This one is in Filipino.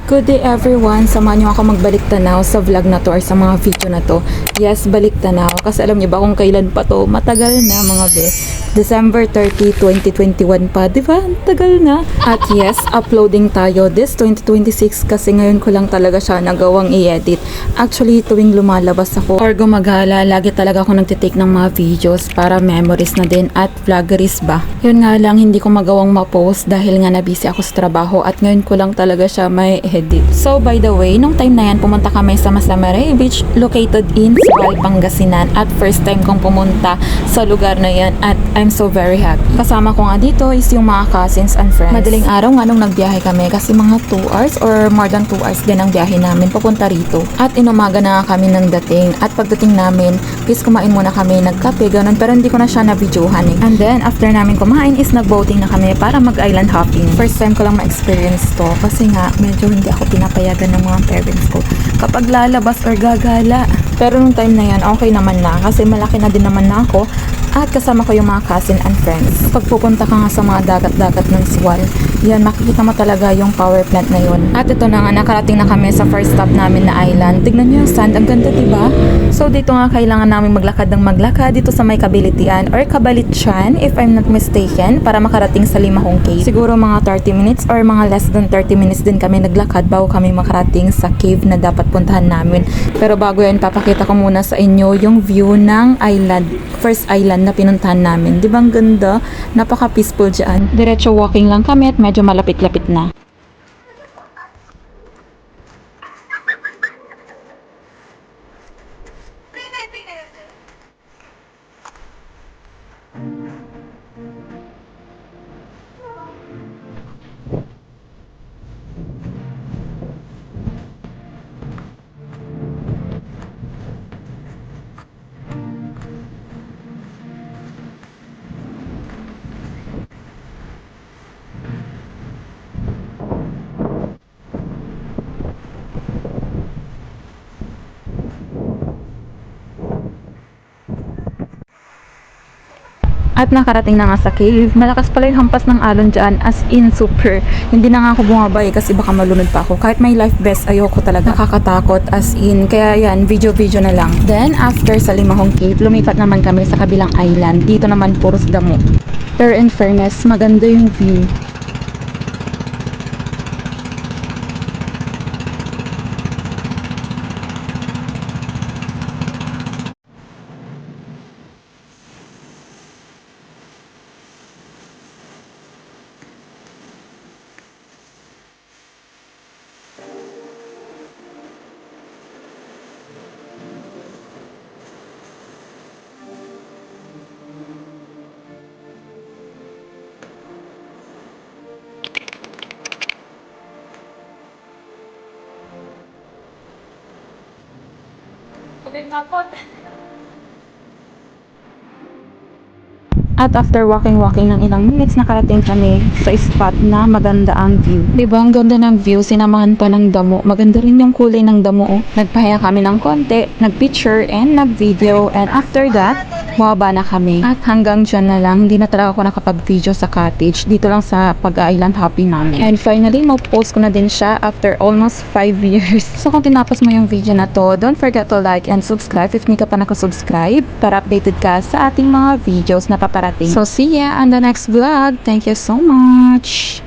Good day everyone! Samahan niyo ako magbalik tanaw sa vlog na to or sa mga video na to. Yes, balik tanaw. Kasi alam niyo ba kung kailan pa to? Matagal na mga be. December 30, 2021 pa. Diba? Tagal na. At yes, uploading tayo this 2026 kasi ngayon ko lang talaga siya nagawang i-edit. Actually, tuwing lumalabas ako or gumagala, lagi talaga ako nagtitake ng mga videos para memories na din at vloggeries ba. Yun nga lang, hindi ko magawang ma-post dahil nga nabisi ako sa trabaho at ngayon ko lang talaga siya may edit. So by the way, nung time na yan, pumunta kami sa Masamarey Beach located in Sual, Pangasinan at first time kong pumunta sa lugar na yan at I'm so very happy. Kasama ko nga dito is yung mga cousins and friends. Madaling araw nga nung nagbiyahe kami kasi mga 2 hours or more than 2 hours din ang biyahe namin papunta rito. At inumaga na kami ng dating at pagdating namin, please kumain muna kami, nagkape, ganun, pero hindi ko na siya na-videohan eh. And then after namin kumain is nag-boating na kami para mag-island hopping. First time ko lang ma-experience to kasi nga medyo hindi ako pinapayagan ng mga parents ko kapag lalabas or gagala. Pero nung time na yan, okay naman na kasi malaki na din naman na ako at kasama ko yung mga cousin and friends. Pag pupunta ka nga sa mga dagat-dagat ng Sual, yan, makikita mo talaga yung power plant na yun. At ito na nga, nakarating na kami sa first stop namin na island. Tignan nyo yung sand, ang ganda diba? So dito nga kailangan namin maglakad ng maglakad dito sa may Kabilitian or Kabalityan if I'm not mistaken para makarating sa Limahong Cave. Siguro mga 30 minutes or mga less than 30 minutes din kami naglakad bago kami makarating sa cave na dapat puntahan namin. Pero bago yan, papakita ko muna sa inyo yung view ng island, first island na pinuntahan namin. Di ba ang ganda? Napaka-peaceful dyan. Diretso walking lang kami at medyo malapit-lapit na. At nakarating na nga sa cave. Malakas pala yung hampas ng alon dyan, as in super. Hindi na nga ako bumabay kasi baka malunod pa ako. Kahit may life vest, ayoko talaga. Nakakatakot as in. Kaya yan, video-video na lang. Then, after sa Limahong Cave, lumipat naman kami sa kabilang island. Dito naman puros damo. Pero in fairness, maganda yung view. At after walking ng ilang minutes, nakarating kami sa spot na maganda ang view. Diba, ang ganda ng view, sinamahan pa ng damo. Maganda rin yung kulay ng damo. Oh. Nagpahinga kami ng konti, nagpicture and nagvideo. And after that, bumaba na kami. At hanggang dyan na lang, hindi na talaga ako nakapag-video sa cottage. Dito lang sa pag-island hopping namin. And finally, ma-post ko na din siya after almost 5 years. So kung tinapos mo yung video na to, don't forget to like and subscribe if hindi ka pa nakasubscribe para updated ka sa ating mga videos na paparating. So see ya on the next vlog. Thank you so much!